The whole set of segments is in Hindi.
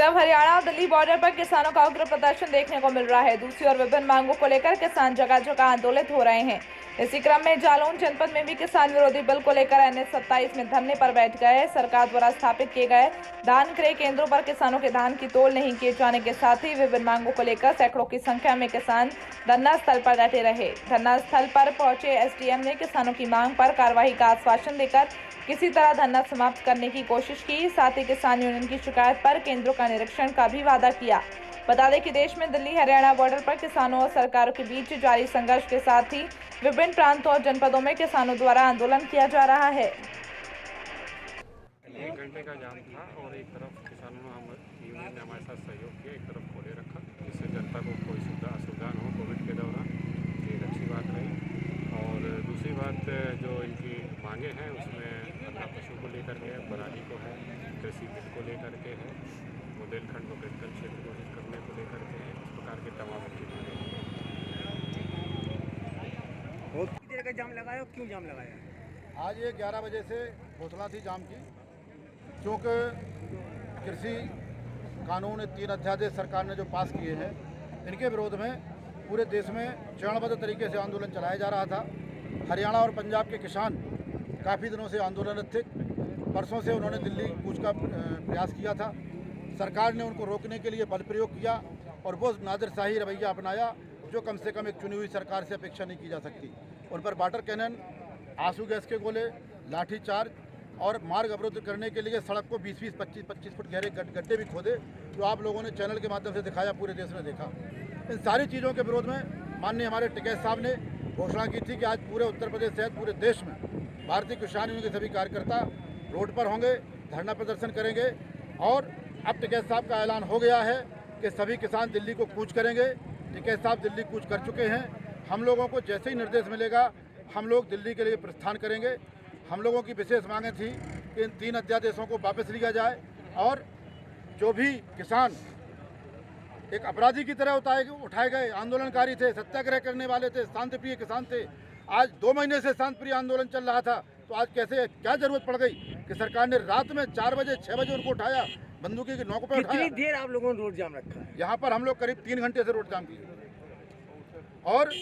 तरफ हरियाणा और दिल्ली बॉर्डर पर किसानों का उग्र प्रदर्शन देखने को मिल रहा है। दूसरी ओर विभिन्न मांगों को लेकर किसान जगह जगह आंदोलित हो रहे हैं। इसी क्रम में जालौन जनपद में भी किसान विरोधी बिल को लेकर NH 27 में धरने पर बैठ गए। सरकार द्वारा स्थापित किए गए धान क्रय केंद्रों पर किसानों के धान की तौल नहीं किए जाने के साथ ही विभिन्न मांगों को लेकर सैकड़ों की संख्या में किसान धरना स्थल पर डटे रहे। धरना स्थल पर पहुंचे SDM ने किसानों की मांग पर कार्रवाई का आश्वासन देकर किसी तरह धरना समाप्त करने की कोशिश की। साथ ही किसान यूनियन की शिकायत पर केंद्रों का निरीक्षण का भी वादा किया। बता दें कि देश में दिल्ली हरियाणा बॉर्डर पर किसानों और सरकारों के बीच जारी संघर्ष के साथ ही विभिन्न प्रांतों और जनपदों में किसानों द्वारा आंदोलन किया जा रहा है। 1 घंटे का जाम था और एक तरफ किसानों यूनियन ने हमारे साथ सहयोग किया, एक तरफ खोले रखा जिससे जनता को कोई असुविधा न हो कोविड के दौरान। ये एक अच्छी बात रही। और दूसरी बात जो इनकी मांगे हैं उसमें अन्ना पशु को लेकर के, पराली को है, कृषि बिल को लेकर के है, बुंदेलखंड को क्रिटिकल क्षेत्र घोषित करने को लेकर के है, इस प्रकार के तमाम की मांगे हैं। बहुत देर का जाम लगाया, क्यों जाम लगाया? आज ये 11 बजे से घोषणा थी जाम की, क्योंकि कृषि कानून 3 अध्यादेश सरकार ने जो पास किए हैं इनके विरोध में पूरे देश में चरणबद्ध तरीके से आंदोलन चलाया जा रहा था। हरियाणा और पंजाब के किसान काफ़ी दिनों से आंदोलनरत थे। परसों से उन्होंने दिल्ली कूच का प्रयास किया था। सरकार ने उनको रोकने के लिए बल प्रयोग किया और वो नादिरशाही रवैया अपनाया जो कम से कम एक चुनी हुई सरकार से अपेक्षा नहीं की जा सकती। उन पर वाटर कैनन, आंसू गैस के गोले, लाठीचार्ज और मार्ग अवरुद्ध करने के लिए सड़क को 20-20, 25-25 फुट गहरे गड्ढे भी खोदे, जो आप लोगों ने चैनल के माध्यम से दिखाया, पूरे देश में देखा। इन सारी चीज़ों के विरोध में माननीय हमारे टिकैत साहब ने घोषणा की थी कि आज पूरे उत्तर प्रदेश सहित पूरे देश में भारतीय किसान यूनियन के सभी कार्यकर्ता रोड पर होंगे, धरना प्रदर्शन करेंगे। और अब टिकैत साहब का ऐलान हो गया है कि सभी किसान दिल्ली को कूच करेंगे। टिकैत साहब दिल्ली कूच कर चुके हैं। हम लोगों को जैसे ही निर्देश मिलेगा हम लोग दिल्ली के लिए प्रस्थान करेंगे। हम लोगों की विशेष मांगें थी कि इन 3 अध्यादेशों को वापस लिया जाए और जो भी किसान एक अपराधी की तरह उठाए गए आंदोलनकारी थे, सत्याग्रह करने वाले थे, शांतिप्रिय किसान थे, आज 2 महीने से शांतिप्रिय आंदोलन चल रहा था, तो आज कैसे क्या जरूरत पड़ गई कि सरकार ने रात में 4 बजे 6 बजे उनको उठाया, बंदूकी की नोक पर उठाया। कितनी देर आप लोगों ने रोड जाम रखा है? यहाँ पर हम लोग करीब 3 घंटे से रोड जाम किए। और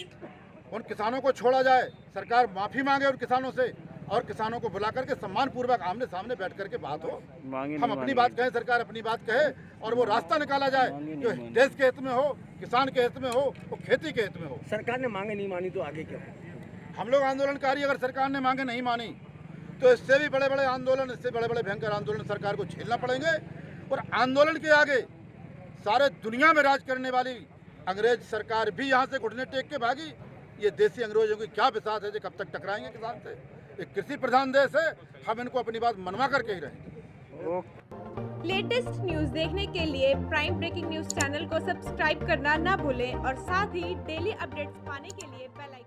उन किसानों को छोड़ा जाए, सरकार माफी मांगे उन किसानों से और किसानों को बुला करके सम्मान पूर्वक आमने सामने बैठ करके बात हो, हम अपनी बात कहें, सरकार अपनी बात कहे और वो रास्ता निकाला जाए जो देश के हित में हो, किसान के हित में हो, वो खेती के हित में हो। सरकार ने मांगे नहीं मानी तो आगे क्या? हम लोग आंदोलनकारी, अगर सरकार ने मांगे नहीं मानी तो इससे भी बड़े बड़े आंदोलन, इससे बड़े बड़े भयंकर आंदोलन सरकार को झेलना पड़ेंगे। और आंदोलन के आगे सारे दुनिया में राज करने वाली अंग्रेज सरकार भी यहाँ से घुटने टेक के भागी। ये देसी अंग्रेजों की क्या बिसात है जो कब तक टकराएंगे किसान से? एक कृषि प्रधान देश है, हम इनको अपनी बात मनवा करके ही रहेंगे। लेटेस्ट न्यूज देखने के लिए प्राइम ब्रेकिंग न्यूज चैनल को सब्सक्राइब करना ना भूलें और साथ ही डेली अपडेट्स पाने के लिए बेल आइकन